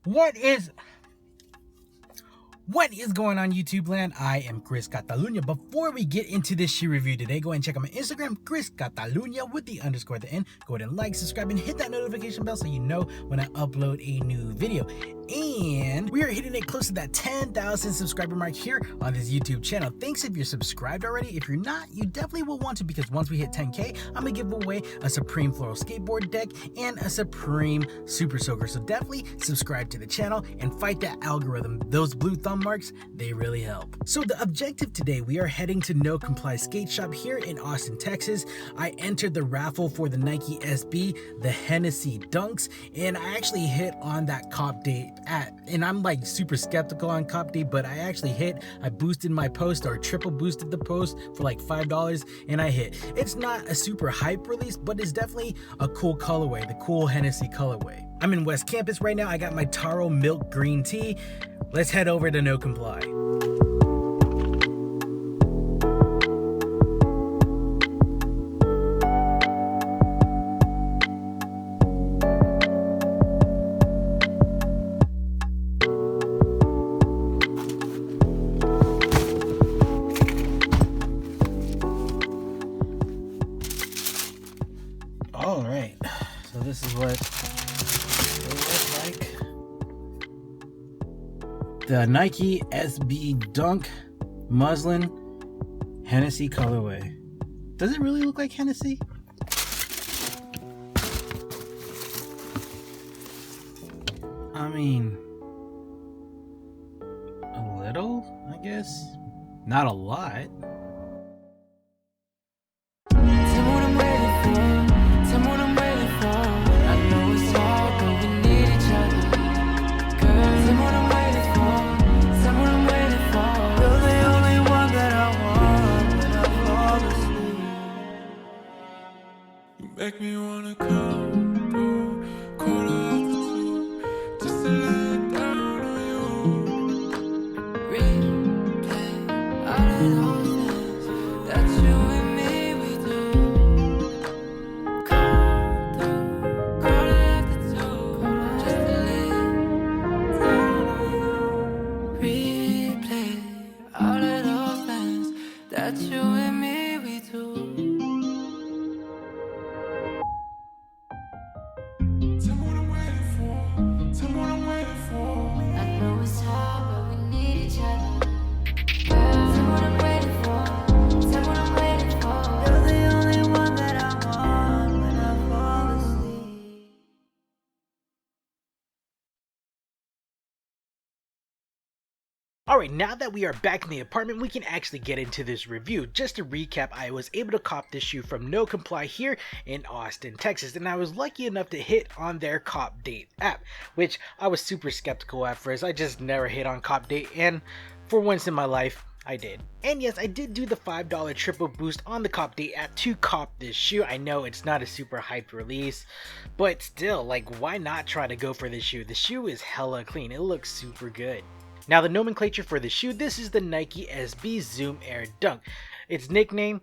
What is going on, YouTube land? I am Chris Catalunya. Before we get into this shoe review today, go ahead and check out my Instagram, Chris Catalunya with the underscore at the end. Go ahead and like, subscribe, and hit that notification bell so you know when I upload a new video. And we are hitting it close to that 10,000 subscriber mark here on this YouTube channel. Thanks if you're subscribed already. If you're not, you definitely will want to, because once we hit 10K, I'm gonna give away a Supreme Floral Skateboard deck and a Supreme Super Soaker. So definitely subscribe to the channel and fight that algorithm. Those blue thumb marks, they really help. So the objective today, we are heading to No Comply Skate Shop here in Austin, Texas. I entered the raffle for the Nike SB, the Hennessy Dunks, and I actually hit on that CopDate at, and I'm like super skeptical on CopDate, but I actually hit. I boosted my post, or triple boosted the post for like $5, and I hit. It's not a super hype release, but it's definitely a cool colorway, the cool Hennessy colorway. I'm in West Campus right now. I got my taro milk green tea. Let's head over to No Comply. All right, so this is what it looks like. The Nike SB Dunk Muslin Hennessy colorway. Does it really look like Hennessy? I mean, a little, I guess. Not a lot. Make me wanna come through, quarter after two, just to lay it down on you. Replay all of those things that you and me we do. Come through, quarter after two, just to lay it down on you. Replay all of those things that you and me we do. Alright, now that we are back in the apartment, we can actually get into this review. Just to recap, I was able to cop this shoe from No Comply here in Austin, Texas, and I was lucky enough to hit on their CopDate app, which I was super skeptical at first. I just never hit on CopDate, and for once in my life, I did. And yes, I did do the $5 triple boost on the CopDate app to cop this shoe. I know it's not a super hyped release, but still, like, why not try to go for this shoe? The shoe is hella clean. It looks super good. Now, the nomenclature for the shoe, this is the Nike SB Zoom Air Dunk. Its nickname,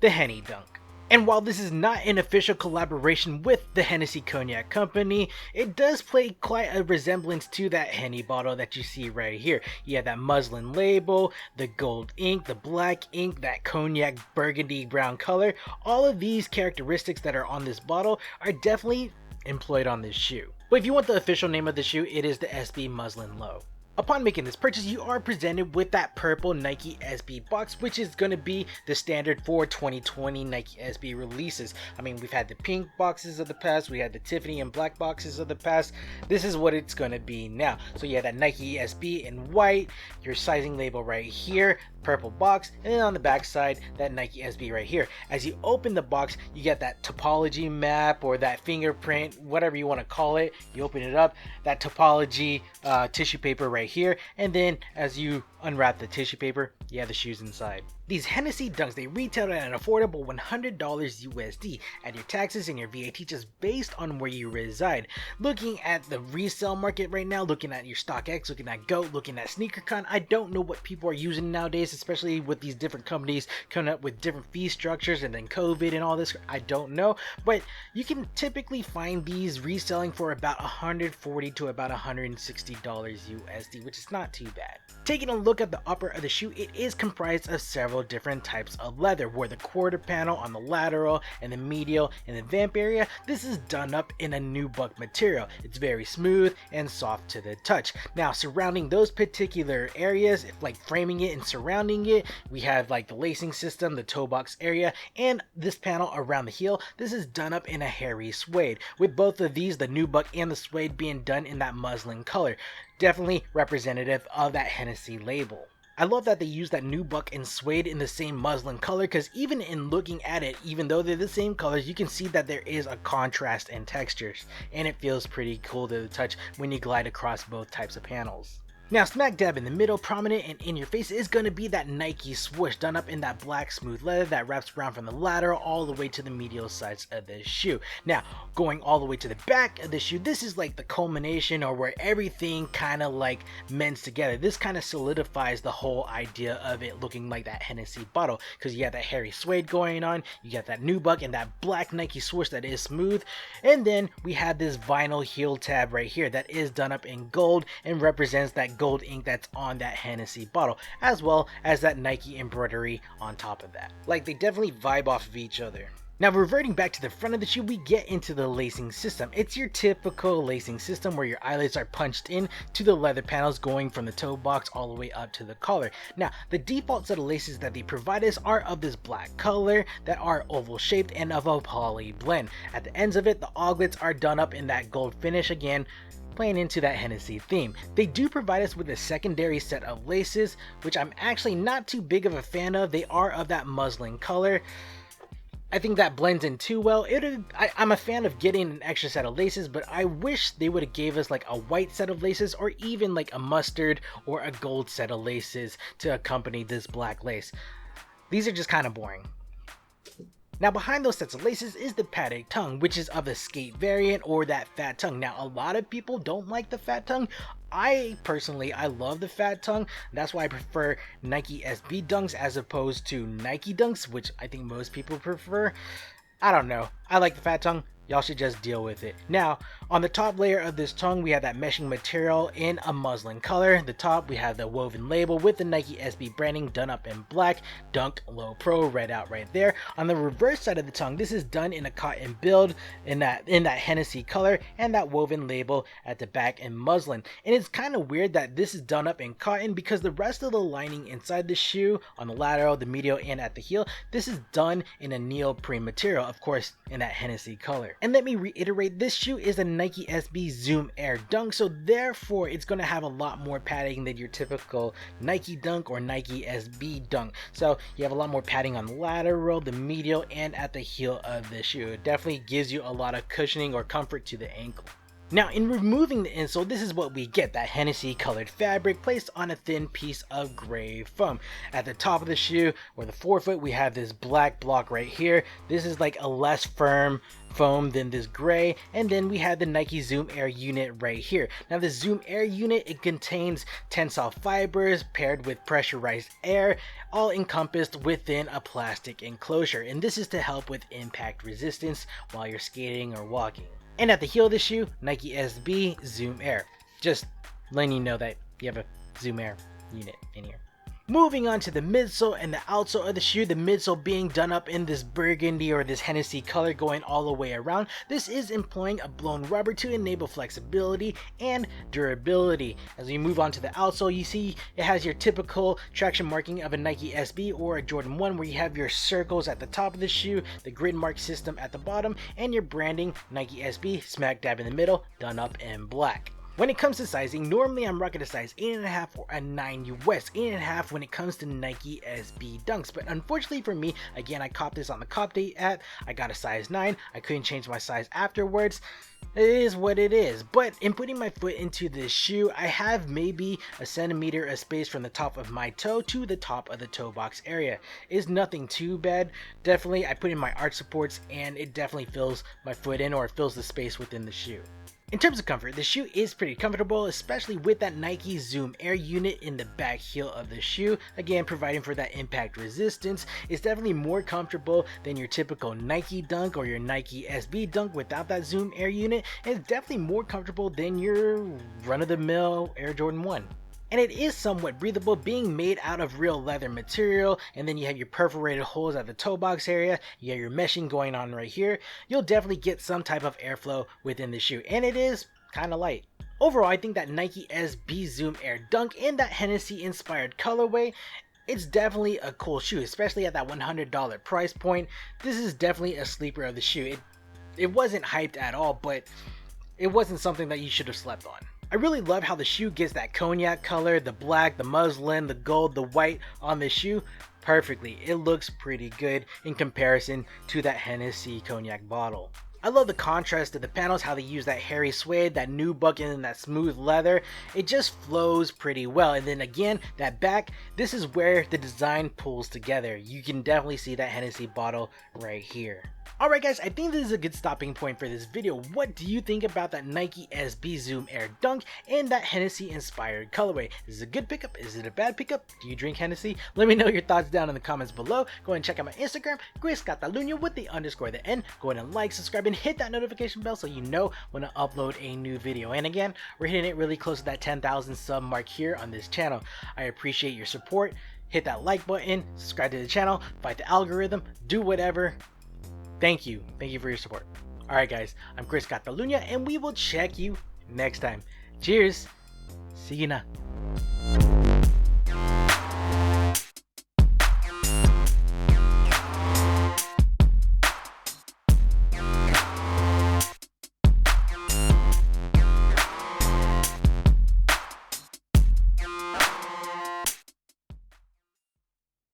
the Henny Dunk. And while this is not an official collaboration with the Hennessy Cognac Company, it does play quite a resemblance to that Henny bottle that you see right here. You have that muslin label, the gold ink, the black ink, that cognac burgundy brown color. All of these characteristics that are on this bottle are definitely employed on this shoe. But if you want the official name of the shoe, it is the SB Muslin Low. Upon making this purchase, you are presented with that purple Nike SB box, which is going to be the standard for 2020 Nike SB releases. I mean, we've had the pink boxes of the past, we had the Tiffany and black boxes of the past. This is what it's going to be now. So you have that Nike SB in white, your sizing label right here, purple box, and then on the back side, that Nike SB right here. As you open the box, you get that topology map or that fingerprint, whatever you want to call it. You open it up, that topology tissue paper right here, and then as you Unwrap the tissue paper, yeah, the shoe's inside. These Hennessy dunks, they retail at an affordable $100 USD at your taxes and your VAT just based on where you reside. Looking at the resale market right now, looking at your StockX, looking at GOAT, looking at SneakerCon, I don't know what people are using nowadays, especially with these different companies coming up with different fee structures and then COVID and all this, I don't know. But you can typically find these reselling for about $140 to about $160 USD, which is not too bad. Taking a look at the upper of the shoe, it is comprised of several different types of leather, where the quarter panel on the lateral and the medial and the vamp area, this is done up in a nubuck material. It's very smooth and soft to the touch. Now surrounding those particular areas, like framing it and surrounding it, we have like the lacing system, the toe box area, and this panel around the heel. This is done up in a hairy suede, with both of these, the nubuck and the suede, being done in that muslin color. Definitely representative of that Hennessy label. I love that they use that nubuck and suede in the same muslin color, because even in looking at it, even though they're the same colors, you can see that there is a contrast in textures, and it feels pretty cool to the touch when you glide across both types of panels. Now smack dab in the middle, prominent and in your face, is going to be that Nike swoosh done up in that black smooth leather that wraps around from the lateral all the way to the medial sides of the shoe. Now going all the way to the back of the shoe, this is like the culmination, or where everything kind of like mends together. This kind of solidifies the whole idea of it looking like that Hennessy bottle, because you got that hairy suede going on, you got that nubuck and that black Nike swoosh that is smooth, and then we have this vinyl heel tab right here that is done up in gold and represents that gold ink that's on that Hennessy bottle, as well as that Nike embroidery on top of that. Like, they definitely vibe off of each other. Now reverting back to the front of the shoe, we get into the lacing system. It's your typical lacing system where your eyelets are punched in to the leather panels, going from the toe box all the way up to the collar. Now the default set of laces that they provide us are of this black color that are oval shaped and of a poly blend. At the ends of it, the oglets are done up in that gold finish, again playing into that Hennessy theme. They do provide us with a secondary set of laces, which I'm actually not too big of a fan of. They are of that muslin color. I think that blends in too well. I'm a fan of getting an extra set of laces, but I wish they would have gave us like a white set of laces, or even like a mustard or a gold set of laces to accompany this black lace. These are just kind of boring. Now behind those sets of laces is the Paddock Tongue, which is of the skate variant, or that fat tongue. Now a lot of people don't like the fat tongue. I personally love the fat tongue. That's why I prefer Nike SB dunks as opposed to Nike dunks, which I think most people prefer. I don't know. I like the fat tongue. Y'all should just deal with it. Now, on the top layer of this tongue, we have that meshing material in a muslin color. The top, we have the woven label with the Nike SB branding done up in black, Dunk Low Pro read out right there. On the reverse side of the tongue, this is done in a cotton build in that Hennessy color, and that woven label at the back in muslin. And it's kind of weird that this is done up in cotton, because the rest of the lining inside the shoe, on the lateral, the medial, and at the heel, this is done in a neoprene material, of course, in that Hennessy color. And let me reiterate, this shoe is a Nike SB Zoom Air Dunk, so therefore it's going to have a lot more padding than your typical Nike Dunk or Nike SB Dunk. So you have a lot more padding on the lateral, the medial, and at the heel of the shoe. It definitely gives you a lot of cushioning or comfort to the ankle. Now in removing the insole, this is what we get, that Hennessy colored fabric placed on a thin piece of gray foam. At the top of the shoe, or the forefoot, we have this black block right here. This is like a less firm foam than this gray, and then we have the Nike Zoom Air unit right here. Now the Zoom Air unit, it contains tensile fibers paired with pressurized air, all encompassed within a plastic enclosure, and this is to help with impact resistance while you're skating or walking. And at the heel of the shoe, Nike SB Zoom Air. Just letting you know that you have a Zoom Air unit in here. Moving on to the midsole and the outsole of the shoe, the midsole being done up in this burgundy or this Hennessy color going all the way around. This is employing a blown rubber to enable flexibility and durability. As we move on to the outsole, you see it has your typical traction marking of a Nike SB or a Jordan 1, where you have your circles at the top of the shoe, the grid mark system at the bottom, and your branding Nike SB smack dab in the middle, done up in black. When it comes to sizing, normally I'm rocking a size 8.5 or a 9 US, 8.5 when it comes to Nike SB Dunks, but unfortunately for me, again, I copped this on the CopDate app, I got a size 9, I couldn't change my size afterwards. It is what it is, but in putting my foot into this shoe, I have maybe a centimeter of space from the top of my toe to the top of the toe box area. It's nothing too bad. Definitely, I put in my arch supports and it definitely fills my foot in, or it fills the space within the shoe. In terms of comfort, the shoe is pretty comfortable, especially with that Nike Zoom Air unit in the back heel of the shoe. Again, providing for that impact resistance. It's definitely more comfortable than your typical Nike Dunk or your Nike SB Dunk without that Zoom Air unit. And it's definitely more comfortable than your run-of-the-mill Air Jordan 1. And it is somewhat breathable, being made out of real leather material, and then you have your perforated holes at the toe box area, you have your meshing going on right here. You'll definitely get some type of airflow within the shoe, and it is kind of light. Overall, I think that Nike SB Zoom Air Dunk in that Hennessy inspired colorway, it's definitely a cool shoe, especially at that $100 price point. This is definitely a sleeper of the shoe. It wasn't hyped at all, but it wasn't something that you should have slept on. I really love how the shoe gets that cognac color, the black, the muslin, the gold, the white on the shoe perfectly. It looks pretty good in comparison to that Hennessy cognac bottle. I love the contrast of the panels, how they use that hairy suede, that nubuck, and that smooth leather. It just flows pretty well. And then again, that back, this is where the design pulls together. You can definitely see that Hennessy bottle right here. Alright guys, I think this is a good stopping point for this video. What do you think about that Nike SB Zoom Air Dunk and that Hennessy inspired colorway? Is it a good pickup? Is it a bad pickup? Do you drink Hennessy? Let me know your thoughts down in the comments below. Go ahead and check out my Instagram, Chris Catalunya with the underscore the N. Go ahead and like, subscribe, and hit that notification bell so you know when I upload a new video. And again, we're hitting it really close to that 10,000 sub mark here on this channel. I appreciate your support. Hit that like button, subscribe to the channel, fight the algorithm, do whatever. Thank you for your support. Alright guys, I'm Chris Catalunya and we will check you next time. Cheers! See you now.